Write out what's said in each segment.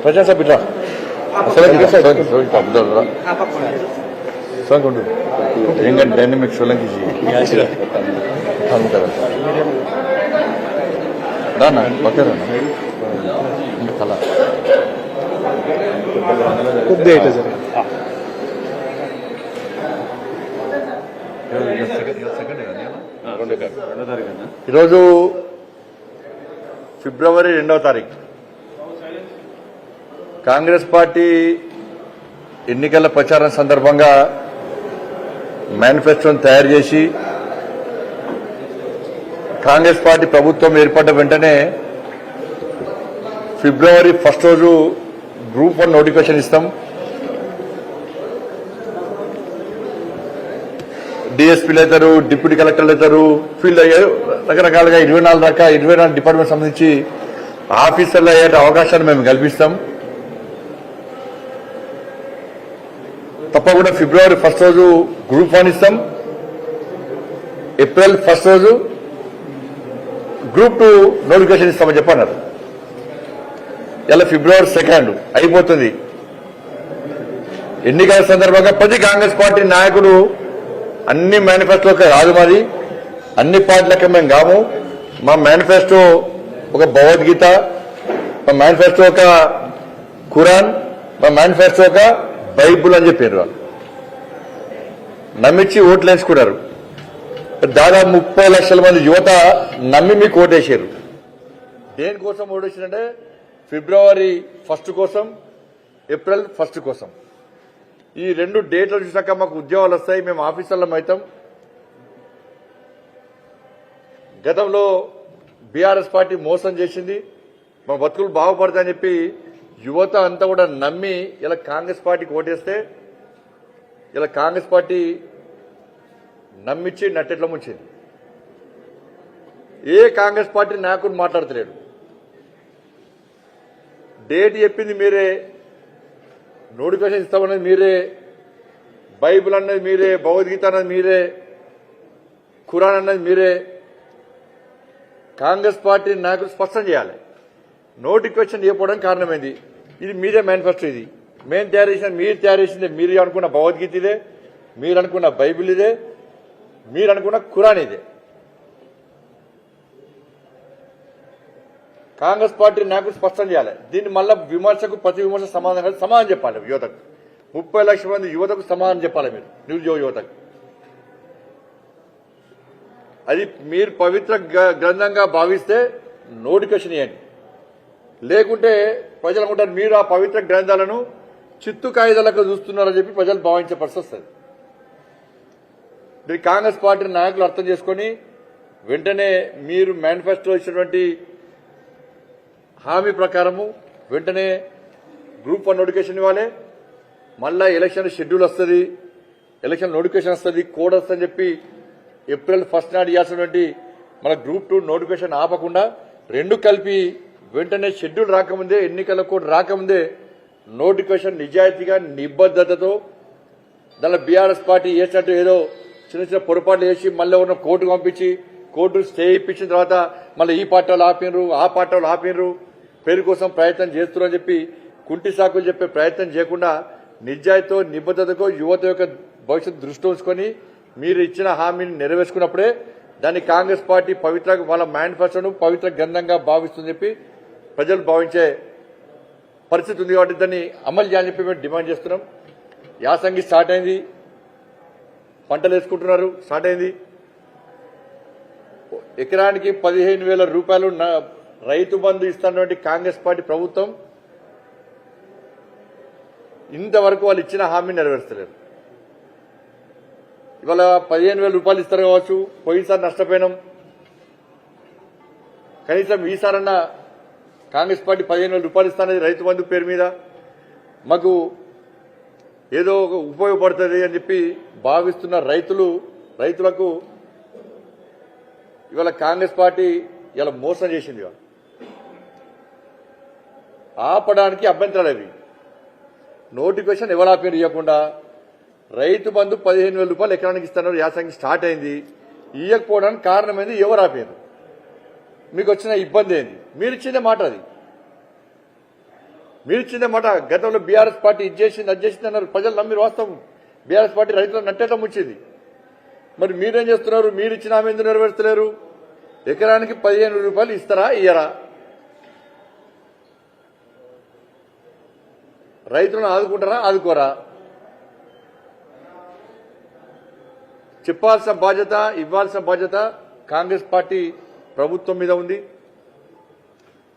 ప్రజా బిడ్రా Solanki young dynamic Solanki जी दाना बकरा कला ఈరోజు ఫిబ్రవరి 2వ తారీఖు కాంగ్రెస్ పార్టీ ఎన్నికల ప్రచారం సందర్భంగా మేనిఫెస్టోను తయారు చేసి కాంగ్రెస్ పార్టీ ప్రభుత్వం ఏర్పడ్డ వెంటనే ఫిబ్రవరి 1 రోజు గ్రూప్ 1 నోటిఫికేషన్ ఇస్తాం. డిఎస్పీలు అవుతారు, డిప్యూటీ కలెక్టర్లు అవుతారు, ఫీల్డ్ అయ్యారు, రకరకాలుగా 24 డిపార్ట్మెంట్ సంబంధించి ఆఫీసర్లు అయ్యే అవకాశాన్ని మేము కల్పిస్తాం. తప్పకుండా ఫిబ్రవరి 1 రోజు గ్రూప్ 1 ఇస్తాం. ఏప్రిల్ 1 రోజు గ్రూప్ 2 నోటిఫికేషన్ ఇస్తామని చెప్పన్నారు. ఇలా ఫిబ్రవరి 2 అయిపోతుంది. ఎన్నికల సందర్భంగా ప్రతి కాంగ్రెస్ పార్టీ నాయకుడు అన్ని మేనిఫెస్టోకి రాదు, మాది అన్ని పార్టీలకి మేము కాము. మా మేనిఫెస్టో ఒక భగవద్గీత, మా మేనిఫెస్టో ఒక ఖురాన్, మా మేనిఫెస్టో ఒక బైబుల్ అని చెప్పారు. వాళ్ళు నమ్మించి ఓట్లు వేసుకున్నారు. దాదాపు 30 లక్షల మంది యువత నమ్మి మీకు ఓటేశారు. దేనికోసం ఓటేసారంటే ఫిబ్రవరి 1 కోసం, ఏప్రిల్ 1 కోసం. ఈ 2 డేట్లు చూసాక మాకు ఉద్యోగాలు వస్తాయి, మేము ఆఫీసర్లం అవుతాం. గతంలో బీఆర్ఎస్ పార్టీ మోసం చేసింది, మా బతుకులు బాగుపడతాయని చెప్పి యువత అంతా కూడా నమ్మి ఇలా కాంగ్రెస్ పార్టీకి ఓటేస్తే ఇలా కాంగ్రెస్ పార్టీ నమ్మించి నట్టెట్ల ముంచింది. ఏ కాంగ్రెస్ పార్టీ నాయకుడు మాట్లాడతలేడు. డేట్ చెప్పింది మీరే, నోటిఫికేషన్ ఇస్తామన్నది మీరే, బైబిల్ అన్నది మీరే, భగవద్గీత అన్నది మీరే, ఖురాన్ అన్నది మీరే. కాంగ్రెస్ పార్టీ నాయకులు స్పష్టం చేయాలి. నోటిఫికేషన్ ఇవ్వడానికి కారణమైంది ఇది మీరే మేనిఫెస్టో. ఇది మేము తయారు చేసిన, మీరు తయారు చేసిందే. మీరు అనుకున్న భగవద్గీత ఇదే, మీరు అనుకున్న బైబిల్ ఇదే, మీరు అనుకున్న ఖురాన్ ఇదే. కాంగ్రెస్ పార్టీ నాయకులు స్పష్టం చేయాలి. దీన్ని మళ్ళా విమర్శకు ప్రతి విమర్శ సమాధానం చెప్పాలి. యువతకు 30 లక్షల మంది యువతకు సమాధానం చెప్పాలి. మీరు నిరుద్యోగ యువతకు అది మీరు పవిత్ర గ్రంథంగా భావిస్తే నోటిఫికేషన్ ఇవ్వండి. లేకుంటే ప్రజలు అనుకుంటారు మీరు ఆ పవిత్ర గ్రంథాలను చిత్తు కాయిదాలకు చూస్తున్నారని చెప్పి ప్రజలు భావించే పరిస్థితి వస్తుంది. దీన్ని కాంగ్రెస్ పార్టీ నాయకులు అర్థం చేసుకుని వెంటనే మీరు మేనిఫెస్టో ఇచ్చినటువంటి హామీ ప్రకారము వెంటనే గ్రూప్ 1 నోటిఫికేషన్ ఇవ్వాలి. మళ్ళా ఎలక్షన్ షెడ్యూల్ వస్తుంది, ఎలక్షన్ నోటిఫికేషన్ వస్తుంది, కోడ్ వస్తుందని చెప్పి ఏప్రిల్ 1 నాడు ఇవ్వాల్సినటువంటి మన గ్రూప్ 2 నోటిఫికేషన్ ఆపకుండా 2 కలిపి వెంటనే షెడ్యూల్ రాకముందే, ఎన్నికల కోడ్ రాకముందే నోటిఫికేషన్ నిజాయితీగా నిబద్దతతో దానిలో బీఆర్ఎస్ పార్టీ చేసినట్టు ఏదో చిన్న చిన్న పొరపాట్లు చేసి మళ్ళీ ఉన్న కోర్టుకు పంపించి కోర్టు స్టే ఇప్పించిన తర్వాత మళ్ళీ ఈ పార్టీ వాళ్ళు ఆపినరు, ఆ పార్టీ వాళ్ళు ఆపినరు, పేరు కోసం ప్రయత్నం చేస్తున్నారని చెప్పి కుంటి సాకులు చెప్పే ప్రయత్నం చేయకుండా నిజాయితీతో నిబద్దతతో యువత యొక్క భవిష్యత్తు దృష్టి ఉంచుకొని మీరు ఇచ్చిన హామీని నెరవేర్చుకున్నప్పుడే దాన్ని కాంగ్రెస్ పార్టీ పవిత్ర వాళ్ళ మేనిఫెస్టోను పవిత్ర గ్రంథంగా భావిస్తుందని చెప్పి ప్రజలు భావించే పరిస్థితి ఉంది. కాబట్టి దాన్ని అమలు చేయాలని చెప్పి మేము డిమాండ్ చేస్తున్నాం. యాసంగి స్టార్ట్ అయింది, పంటలు వేసుకుంటున్నారు, స్టార్ట్ అయింది. ఎకరానికి 15,000 రూపాయలు రైతు బంధు ఇస్తున్నటువంటి కాంగ్రెస్ పార్టీ ప్రభుత్వం ఇంతవరకు వాళ్ళు ఇచ్చిన హామీని నెరవేర్చలేరు. ఇవాళ 15,000 రూపాయలు ఇస్తారు కావచ్చు, పోయినసారి నష్టపోయినాం. కనీసం ఈసారన్నా కాంగ్రెస్ పార్టీ 15,000 రూపాయలు ఇస్తానది రైతు బంధు పేరు మీద మాకు ఏదో ఒక ఉపయోగపడుతుంది అని చెప్పి భావిస్తున్న రైతులకు ఇవాళ కాంగ్రెస్ పార్టీ ఇలా మోసం చేసింది. ఆపడానికి అభ్యంతరాలు అవి. నోటిఫికేషన్ ఎవరు ఆపేరు ఇవ్వకుండా రైతు బంధు 15,000 రూపాయలు ఎకరానికి ఇస్తున్నారు. యాసంగి స్టార్ట్ అయింది, ఇవ్వకపోవడానికి కారణం ఏంది? ఎవరు ఆపారు? మీకు వచ్చిన ఇబ్బంది ఏంది? మీరు ఇచ్చిందే మాట అది. మీరు ఇచ్చిందే మాట. గతంలో బీఆర్ఎస్ పార్టీ ఇది చేసింది అది చేసింది అన్నారు, ప్రజలు నమ్మిరు. వాస్తవం బీఆర్ఎస్ పార్టీ రైతులను నట్టేటం వచ్చింది. మరి మీరేం చేస్తున్నారు? మీరు ఇచ్చిన హామీ ఎందుకు నెరవేర్చలేరు? ఎకరానికి 15 రూపాయలు ఇస్తారా ఇయ్యరా? రైతులను ఆదుకుంటారా ఆదుకోరా? చెప్పాల్సిన బాధ్యత, ఇవ్వాల్సిన బాధ్యత కాంగ్రెస్ పార్టీ ప్రభుత్వం మీద ఉంది.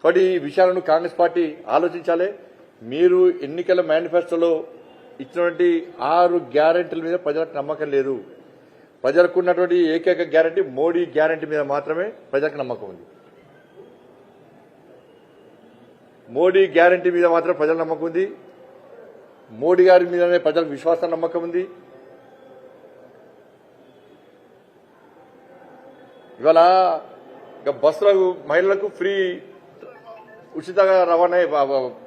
కాబట్టి ఈ విషయాలను కాంగ్రెస్ పార్టీ ఆలోచించాలి. మీరు ఎన్నికల మేనిఫెస్టోలో ఇచ్చినటువంటి 6 గ్యారెంటీల మీద ప్రజలకు నమ్మకం లేదు. ప్రజలకు ఉన్నటువంటి ఏకైక గ్యారెంటీ మోడీ గ్యారెంటీ మీద మాత్రమే ప్రజలకు నమ్మకం ఉంది. మోడీ గ్యారెంటీ మీద మాత్రం ప్రజల నమ్మకం ఉంది. మోడీ గారి మీదనే ప్రజలకు విశ్వాసం నమ్మకం ఉంది. ఇవాళ ఇక బస్సులకు మహిళలకు ఫ్రీ ఉచితంగా రవాణా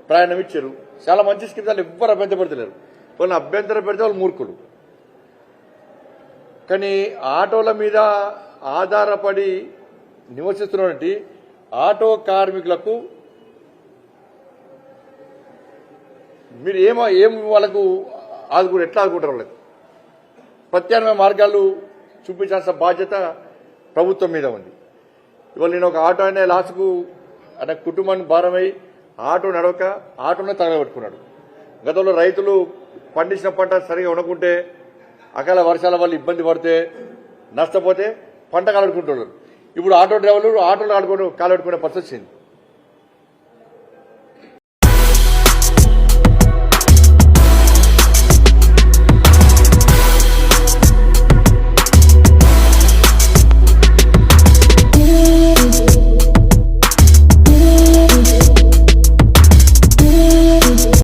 ప్రయాణం ఇచ్చారు. చాలా మంచి స్కీమ్. దాన్ని ఎవ్వరు అభ్యంతరపడతలేరు. వాళ్ళని అభ్యంతరం పెడితే వాళ్ళు మూర్ఖులు. కానీ ఆటోల మీద ఆధారపడి నివసిస్తున్నటువంటి ఆటో కార్మికులకు మీరు ఏం వాళ్ళకు ఎట్లా ఆదుకుంటారు? వాళ్ళకి ప్రత్యామ్నాయ మార్గాలు చూపించాల్సిన బాధ్యత ప్రభుత్వం మీద ఉంది. ఇవాళ నేను ఒక ఆటో అనే లాస్కు అనే కుటుంబానికి భారమై ఆటో నడవక ఆటోనే తగలబెట్టుకున్నాడు. గతంలో రైతులు పండించిన పంట సరిగా ఉండకుంటే అకాల వర్షాల వల్ల ఇబ్బంది పడితే నష్టపోతే పంట కాలబెట్టుకుంటున్నారు. ఇప్పుడు ఆటో డ్రైవర్లు ఆటోలు కాలబెట్టుకునే పరిస్థితి వచ్చింది.